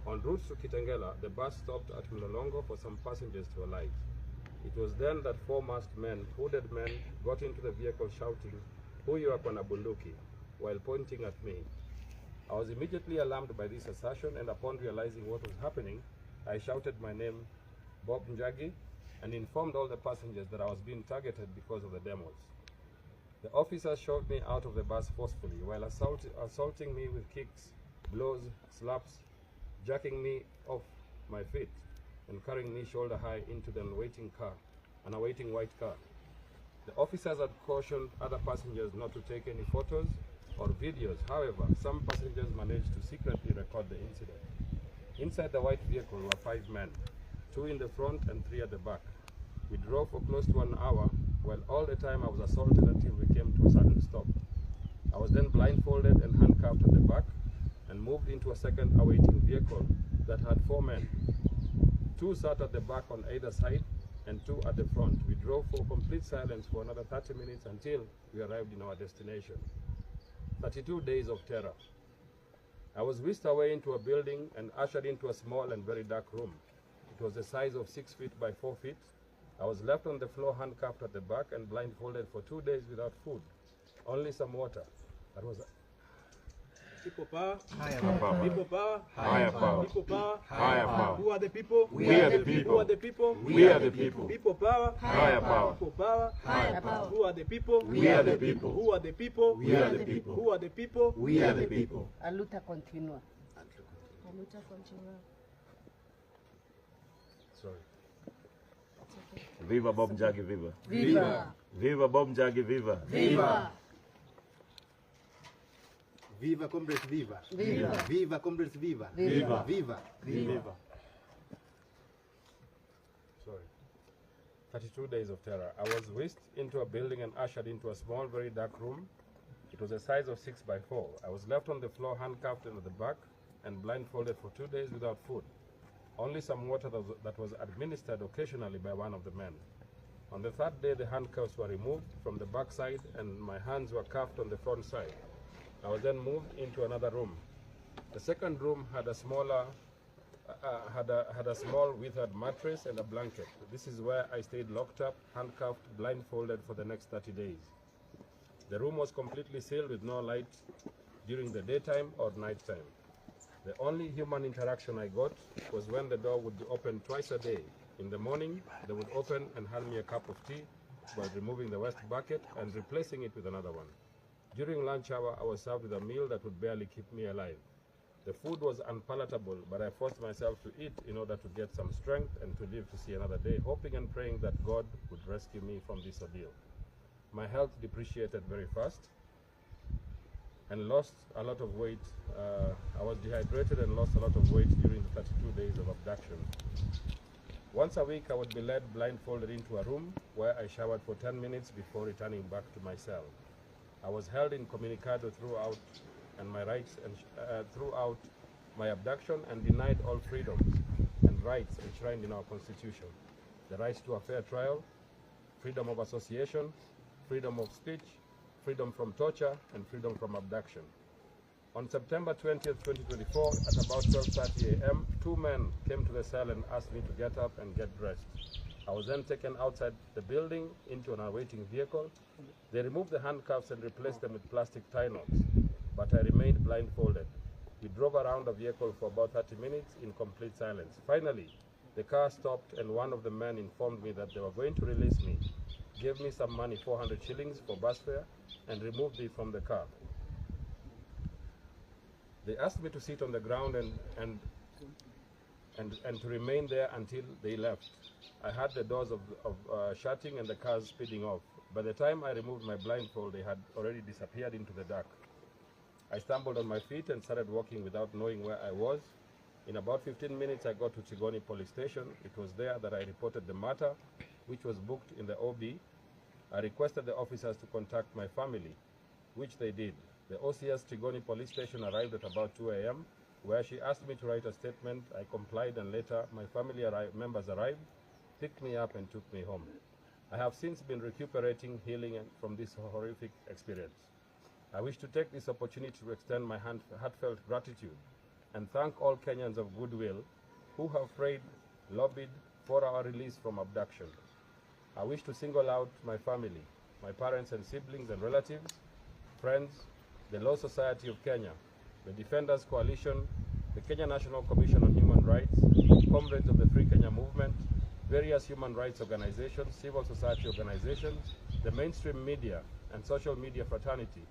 En route to Kitengela, the bus stopped at Mlolongo for some passengers to alight. It was then that 4 masked men, hooded men, got into the vehicle shouting, "Huyu hapa na bunduki," while pointing at me. I was immediately alarmed by this assertion, and upon realizing what was happening, I shouted my name, Bob Njagi, and informed all the passengers that I was being targeted because of the demos. The officers shoved me out of the bus forcefully while assaulting me with kicks, blows, slaps, jacking me off my feet and carrying me shoulder high into the awaiting white car. The officers had cautioned other passengers not to take any photos or videos. However, some passengers managed to secretly record the incident. Inside the white vehicle were 5 men, 2 in the front and 3 at the back. We drove for close to an hour, while all the time I was assaulted until we came to a sudden stop. I was then blindfolded and handcuffed at the back and moved into a second awaiting vehicle that had 4 men. 2 sat at the back on either side and 2 at the front. We drove for complete silence for another 30 minutes until we arrived in our destination. 32 days of terror. I was whisked away into a building and ushered into a small and very dark room. It was the size of 6 feet by 4 feet. I was left on the floor handcuffed at the back and blindfolded for 2 days without food, only some water. That was People power, Higher power. people power, Higher power. people power. Higher power. Who are the people? We are the people. Who are the people? We are the people. People power, Higher power. people power, Higher power. Who are the people? We are the people. Who are the people? We are the people. Who are the people? We are the people. A luta continua. La lucha continua. sorry. Viva Bob Njagi, viva. Viva! Viva Bob Njagi, viva. Viva! Viva comrades, viva. Viva! Viva comrades, viva. Viva. Viva. Viva. Sorry. 32 days of terror. I was whisked into a building and ushered into a small, very dark room. It was a size of 6 by 4. I was left on the floor handcuffed at the back and blindfolded for 2 days without food. Only some water that was administered occasionally by one of the men. On the 3rd day, the handcuffs were removed from the back side and my hands were cuffed on the front side. I was then moved into another room. The second room had a smaller, had a small withered mattress and a blanket. This is where I stayed locked up, handcuffed, blindfolded for the next 30 days. The room was completely sealed with no light during the daytime or nighttime. The only human interaction I got was when the door would be opened twice a day. In the morning, they would open and hand me a cup of tea by removing the waste bucket and replacing it with another one. During lunch hour, I was served with a meal that would barely keep me alive. The food was unpalatable, but I forced myself to eat in order to get some strength and to live to see another day, hoping and praying that God would rescue me from this ordeal. My health depreciated very fast and lost a lot of weight. I was dehydrated and lost a lot of weight during the 32 days of abduction. Once a week, I would be led blindfolded into a room where I showered for 10 minutes before returning back to my cell. I was held incommunicado throughout throughout my abduction and denied all freedoms and rights enshrined in our Constitution. The right to a fair trial, freedom of association, freedom of speech, freedom from torture, and freedom from abduction. On September 20th, 2024, at about 12:30 a.m., 2 men came to the cell and asked me to get up and get dressed. I was then taken outside the building into an awaiting vehicle. They removed the handcuffs and replaced them with plastic tie knots, but I remained blindfolded. We drove around the vehicle for about 30 minutes in complete silence. Finally, the car stopped and one of the men informed me that they were going to release me, gave me some money, 400 shillings for bus fare, and removed me from the car. They asked me to sit on the ground and to remain there until they left. I heard the doors shutting and the cars speeding off. By the time I removed my blindfold, they had already disappeared into the dark. I stumbled on my feet and started walking without knowing where I was. In about 15 minutes, I got to Chigoni police station. It was there that I reported the matter, which was booked in the OB. I requested the officers to contact my family, which they did. The OCS Chigoni police station arrived at about 2 a.m., where she asked me to write a statement. I complied, and later my family members arrived, picked me up and took me home. I have since been recuperating, healing from this horrific experience. I wish to take this opportunity to extend my heartfelt gratitude and thank all Kenyans of goodwill who have prayed, lobbied for our release from abduction. I wish to single out my family, my parents and siblings and relatives, friends, the Law Society of Kenya, the Defenders Coalition, the Kenya National Commission on Human Rights, comrades of the Free Kenya Movement, various human rights organizations, civil society organizations, the mainstream media and social media fraternity